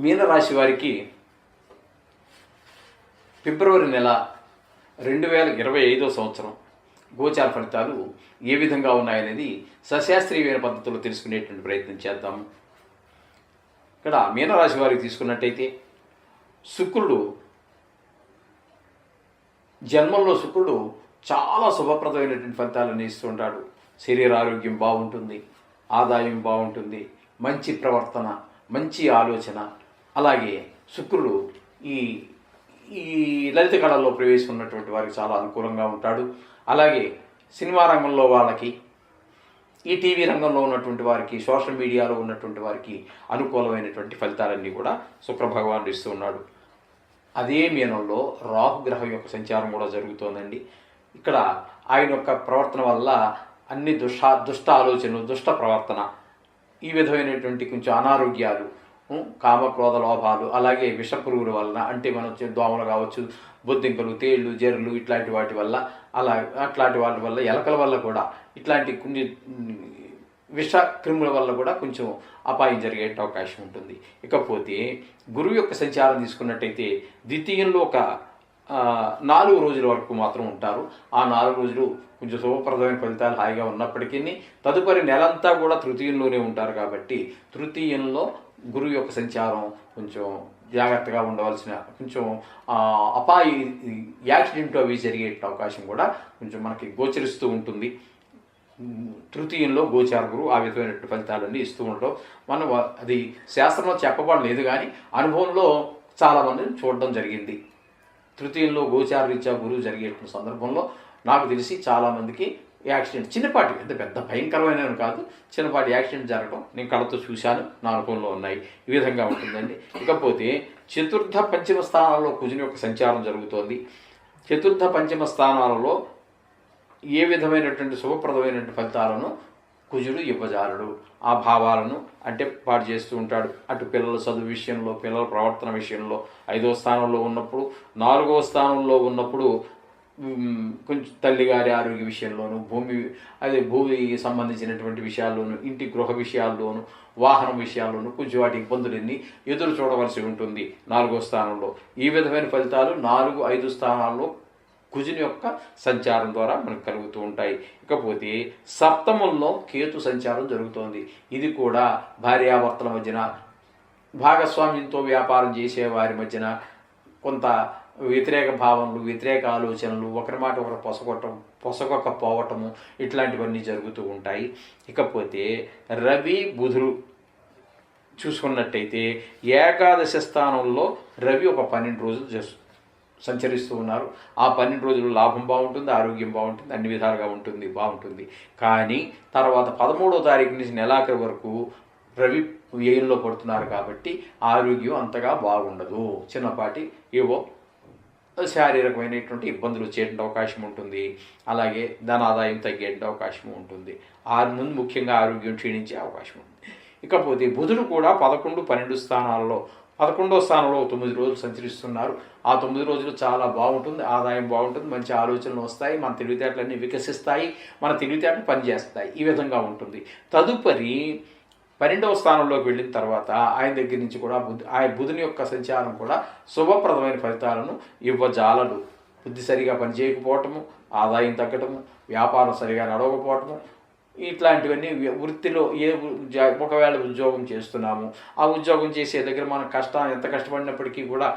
మీనరాశి వారికి ఫిబ్రవరి నెల 2025 సంవత్సరం గోచార ఫలితాలు ఏ విధంగా ఉన్నాయనేది సశాస్త్రీయమైన పద్ధతిలో తెలుసుకునేటువంటి ప్రయత్నం చేద్దాము. ఇక్కడ మీనరాశి వారికి తీసుకున్నట్టయితే శుక్రుడు జన్మంలో శుక్రుడు చాలా శుభప్రదమైనటువంటి ఫలితాలను ఇస్తుంటాడు. శరీర ఆరోగ్యం బాగుంటుంది, ఆదాయం బాగుంటుంది, మంచి ప్రవర్తన, మంచి ఆలోచన. అలాగే శుక్రుడు ఈ ఈ లలిత కళల్లో ప్రవేశం ఉన్నటువంటి వారికి చాలా అనుకూలంగా ఉంటాడు. అలాగే సినిమా రంగంలో వాళ్ళకి, ఈ టీవీ రంగంలో ఉన్నటువంటి వారికి, సోషల్ మీడియాలో ఉన్నటువంటి వారికి అనుకూలమైనటువంటి ఫలితాలన్నీ కూడా శుక్ర భగవానుడు ఇస్తూ ఉన్నాడు. అదే మీనంలో రాహుగ్రహం యొక్క సంచారం కూడా జరుగుతోందండి. ఇక్కడ ఆయన యొక్క ప్రవర్తన వల్ల అన్ని దుష్ట ఆలోచనలు, దుష్ట ప్రవర్తన, ఈ విధమైనటువంటి కొంచెం అనారోగ్యాలు, కామక్రోధ లోభాలు, అలాగే విషపురుగుల వలన, అంటే మనం దోమలు కావచ్చు, బొద్దింకలు, తేళ్ళు, జర్రులు, ఇట్లాంటి వాటి వల్ల, అట్లాంటి వాటి వల్ల, ఎలకల వల్ల కూడా, ఇట్లాంటి కొన్ని విష క్రిముల వల్ల కూడా కొంచెం అపాయం జరిగే అవకాశం ఉంటుంది. ఇకపోతే గురువు యొక్క సంచారం తీసుకున్నట్టయితే ద్వితీయంలో ఒక 4 రోజుల వరకు మాత్రం ఉంటారు. ఆ 4 రోజులు కొంచెం శుభప్రదమైన ఫలితాలు హాయిగా ఉన్నప్పటికీ తదుపరి నెలంతా కూడా తృతీయంలోనే ఉంటారు. కాబట్టి తృతీయంలో గురువు యొక్క సంచారం కొంచెం జాగ్రత్తగా ఉండవలసిన, కొంచెం యాక్సిడెంట్ అవి జరిగే అవకాశం కూడా కొంచెం మనకి గోచరిస్తూ ఉంటుంది. తృతీయంలో గోచార గురువు ఆ విధమైనటువంటి ఫలితాలన్నీ ఇస్తూ ఉండడం మనం అది శాస్త్రంలో చెప్పబడలేదు, కానీ అనుభవంలో చాలామందిని చూడడం జరిగింది. తృతీయంలో గోచార రీత్యా గురువు జరిగేటువంటి సందర్భంలో నాకు తెలిసి చాలామందికి యాక్సిడెంట్, చిన్నపాటి, అంటే పెద్ద భయంకరమైన కాదు, చిన్నపాటి యాక్సిడెంట్ జరగడం నేను కళ్ళతో చూశాను, నా అనుభవంలో ఉన్నాయి. ఈ విధంగా ఉంటుందండి. ఇకపోతే చతుర్థ పంచమ స్థానాల్లో కుజుని యొక్క సంచారం జరుగుతోంది. చతుర్థ పంచమ స్థానాలలో ఏ విధమైనటువంటి శుభప్రదమైనటువంటి ఫలితాలను కుజుడు ఇవ్వజాలడు. ఆ భావాలను అంటే పాటు చేస్తూ ఉంటాడు. అటు పిల్లల చదువు విషయంలో, పిల్లల ప్రవర్తన విషయంలో 5వ స్థానంలో ఉన్నప్పుడు, 4వ స్థానంలో ఉన్నప్పుడు కొంచెం తల్లిగారి ఆరోగ్య విషయంలోను, భూమికి సంబంధించినటువంటి విషయాల్లోనూ, ఇంటి గృహ విషయాల్లోనూ, వాహనం విషయాల్లోనూ కొంచెం వాటి ఇబ్బందులన్నీ ఎదురు చూడవలసి ఉంటుంది 4వ స్థానంలో. ఈ విధమైన ఫలితాలు 4, 5 స్థానాల్లో కుజుని యొక్క సంచారం ద్వారా మనకు కలుగుతూ ఉంటాయి. ఇకపోతే సప్తమంలో కేతు సంచారం జరుగుతోంది. ఇది కూడా భార్యాభర్తల మధ్యన, భాగస్వామ్యంతో వ్యాపారం చేసే వారి మధ్యన కొంత వ్యతిరేక భావనలు, వ్యతిరేక ఆలోచనలు, ఒకరి మాట ఒకరు పొసగకపోవటము, ఇట్లాంటివన్నీ జరుగుతూ ఉంటాయి. ఇకపోతే రవి బుధుడు చూసుకున్నట్టయితే ఏకాదశ స్థానంలో రవి ఒక 12 రోజులు సంచరిస్తూ ఉన్నారు. ఆ 12 రోజులు లాభం బాగుంటుంది, ఆరోగ్యం బాగుంటుంది, అన్ని విధాలుగా ఉంటుంది, బాగుంటుంది. కానీ తర్వాత 13వ తారీఖు నుంచి నెలాఖరి వరకు రవి వ్యయంలో పడుతున్నారు. కాబట్టి ఆరోగ్యం అంతగా బాగుండదు. చిన్నపాటి ఏవో శారీరకమైనటువంటి ఇబ్బందులు వచ్చేటువంటి అవకాశం ఉంటుంది. అలాగే ధనాదాయం తగ్గే అవకాశం ఉంటుంది. ముందు ముఖ్యంగా ఆరోగ్యం క్షీణించే అవకాశం ఉంది. ఇకపోతే బుధుడు కూడా 11, 12 స్థానాలలో, 11వ స్థానంలో 9 రోజులు సంచరిస్తున్నారు. ఆ 9 రోజులు చాలా బాగుంటుంది, ఆదాయం బాగుంటుంది, మంచి ఆలోచనలు వస్తాయి, మన తెలివితేటలన్నీ వికసిస్తాయి, మన తెలివితేటలు పనిచేస్తాయి. ఈ విధంగా ఉంటుంది. తదుపరి 12వ స్థానంలోకి వెళ్ళిన తర్వాత ఆయన దగ్గర నుంచి కూడా బుధుని యొక్క సంచారం కూడా శుభప్రదమైన ఫలితాలను ఇవ్వజాలడు. బుద్ధి సరిగా పనిచేయకపోవటము, ఆదాయం తగ్గటము, వ్యాపారం సరిగా నడవకపోవటము, ఇట్లాంటివన్నీ వృత్తిలో ఒకవేళ ఉద్యోగం చేస్తున్నాము, ఆ ఉద్యోగం చేసే దగ్గర మనం ఎంత కష్టపడినప్పటికీ కూడా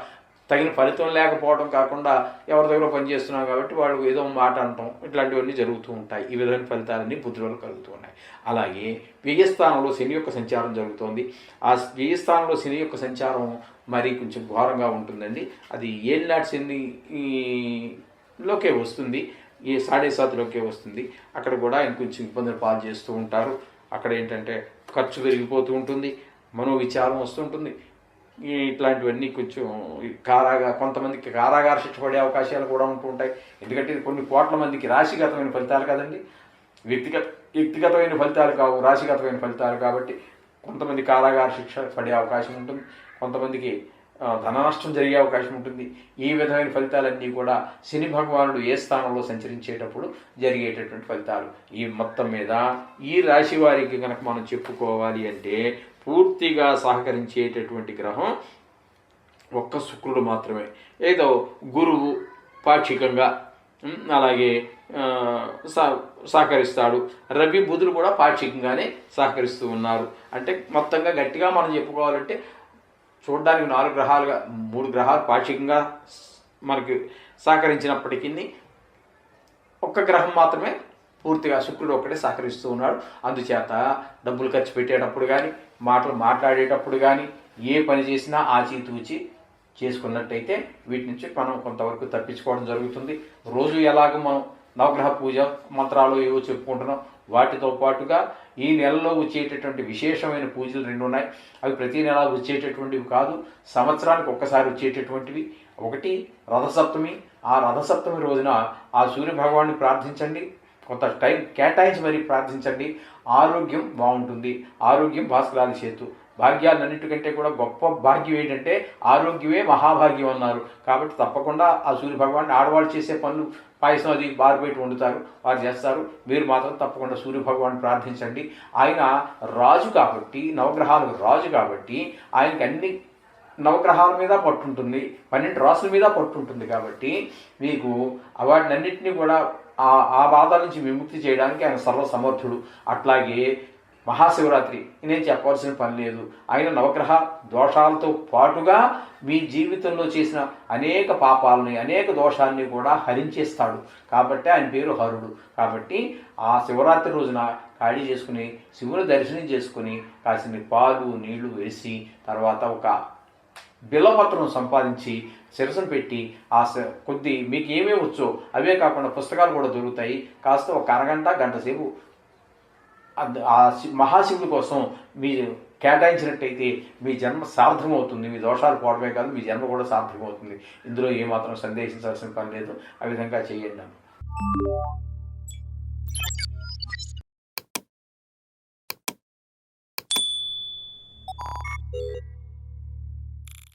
తగిన ఫలితం లేకపోవడం కాకుండా ఎవరి దగ్గర పనిచేస్తున్నాం కాబట్టి వాళ్ళు ఏదో మాట అనటం, ఇట్లాంటివన్నీ జరుగుతూ ఉంటాయి. ఈ విధమైన ఫలితాలన్నీ బుద్ధిలో కలుగుతూ ఉన్నాయి. అలాగే వ్యయస్థానంలో శని యొక్క సంచారం జరుగుతోంది. ఆ వ్యయస్థానంలో శని యొక్క సంచారం మరి కొంచెం ఘోరంగా ఉంటుందండి. అది ఏళ్ళనాటి శనిలోకే వస్తుంది, ఈ 7.5లోకే వస్తుంది. అక్కడ కూడా ఆయన కొంచెం ఇబ్బందులు పాలు చేస్తూ ఉంటారు. అక్కడ ఏంటంటే ఖర్చు పెరిగిపోతూ ఉంటుంది, మనోవిచారం వస్తుంటుంది. ఇట్లాంటివన్నీ కొంచెం కొంతమందికి కారాగార శిక్ష పడే అవకాశాలు కూడా ఉంటూ ఉంటాయి. ఎందుకంటే ఇది కొన్ని కోట్ల మందికి రాశిగతమైన ఫలితాలు కదండి, వ్యక్తిగతమైన ఫలితాలు కావు, రాశిగతమైన ఫలితాలు. కాబట్టి కొంతమంది కారాగార శిక్ష పడే అవకాశం ఉంటుంది, కొంతమందికి ధన నష్టం జరిగే అవకాశం ఉంటుంది. ఈ విధమైన ఫలితాలన్నీ కూడా శని భగవానుడు ఏ స్థానంలో సంచరించేటప్పుడు జరిగేటటువంటి ఫలితాలు. ఈ మొత్తం మీద ఈ రాశి వారికి కనుక మనం చెప్పుకోవాలి అంటే పూర్తిగా సహకరించేటటువంటి గ్రహం ఒక్క శుక్రుడు మాత్రమే. ఏదో గురువు పాక్షికంగా అలాగే సహకరిస్తాడు. రవి బుధులు కూడా పాక్షికంగానే సహకరిస్తూ ఉన్నారు. అంటే మొత్తంగా గట్టిగా మనం చెప్పుకోవాలంటే చూడడానికి 4 గ్రహాలుగా 3 గ్రహాలు పాక్షికంగా మనకి సహకరించినప్పటికీ ఒక్క గ్రహం మాత్రమే పూర్తిగా శుక్రుడు ఒక్కడే సహకరిస్తూ ఉన్నాడు. అందుచేత డబ్బులు ఖర్చు పెట్టేటప్పుడు కానీ మాటలు మాట్లాడేటప్పుడు కానీ ఏ పని చేసినా ఆచితూచి చేసుకున్నట్టయితే వీటి నుంచి మనం కొంతవరకు తప్పించుకోవడం జరుగుతుంది. రోజు ఎలాగో మనం నవగ్రహ పూజ మంత్రాలు ఏవో చెప్పుకుంటున్నాం, వాటితో పాటుగా ఈ నెలలో వచ్చేటటువంటి విశేషమైన పూజలు 2 ఉన్నాయి. అవి ప్రతి నెల వచ్చేటటువంటివి కాదు, సంవత్సరానికి ఒక్కసారి వచ్చేటటువంటివి. ఒకటి రథసప్తమి. ఆ రథసప్తమి రోజున ఆ సూర్య భగవాన్ని ప్రార్థించండి, కొంత టైం కేటాయించి మరీ ప్రార్థించండి. ఆరోగ్యం బాగుంటుంది. ఆరోగ్యం భాస్కరాది చేతు. భాగ్యాలన్నిటికంటే కూడా గొప్ప భాగ్యం ఏంటంటే ఆరోగ్యమే మహాభాగ్యం అన్నారు. కాబట్టి తప్పకుండా ఆ సూర్య భగవాన్ని ఆడవాళ్ళు చేసే పనులు పాయసం అది బారుబయట వండుతారు, వారు చేస్తారు. మీరు మాత్రం తప్పకుండా సూర్య భగవాన్ని ప్రార్థించండి. ఆయన రాజు కాబట్టి, నవగ్రహాలకు రాజు కాబట్టి ఆయనకి అన్ని నవగ్రహాల మీద పట్టుంటుంది, 12 రాసుల మీద పట్టుంటుంది. కాబట్టి మీకు వాటినన్నింటినీ కూడా ఆ బాధల నుంచి విముక్తి చేయడానికి ఆయన సర్వసమర్థుడు. అట్లాగే మహాశివరాత్రి నేను చెప్పవలసిన పని లేదు. ఆయన నవగ్రహ దోషాలతో పాటుగా మీ జీవితంలో చేసిన అనేక పాపాలని, అనేక దోషాలని కూడా హరించేస్తాడు. కాబట్టి ఆయన పేరు హరుడు. కాబట్టి ఆ శివరాత్రి రోజున ఖాళీ చేసుకుని శివుని దర్శనం చేసుకుని కాసిన పాలు నీళ్లు వేసి తర్వాత ఒక బిల్వపత్రం సంపాదించి శిరసను పెట్టి కొద్ది మీకు ఏమేమి వచ్చో అవే కాకుండా పుస్తకాలు కూడా దొరుకుతాయి. కాస్త ఒక అరగంట గంట సేపు ఆ మహాశివుడి కోసం మీరు కేటాయించినట్టయితే మీ జన్మ సార్థకమవుతుంది. మీ దోషాలు పోవడమే కాదు, మీ జన్మ కూడా సార్థకమవుతుంది. ఇందులో ఏమాత్రం సందేహించాల్సిన పని లేదు. ఆ విధంగా చేయండి.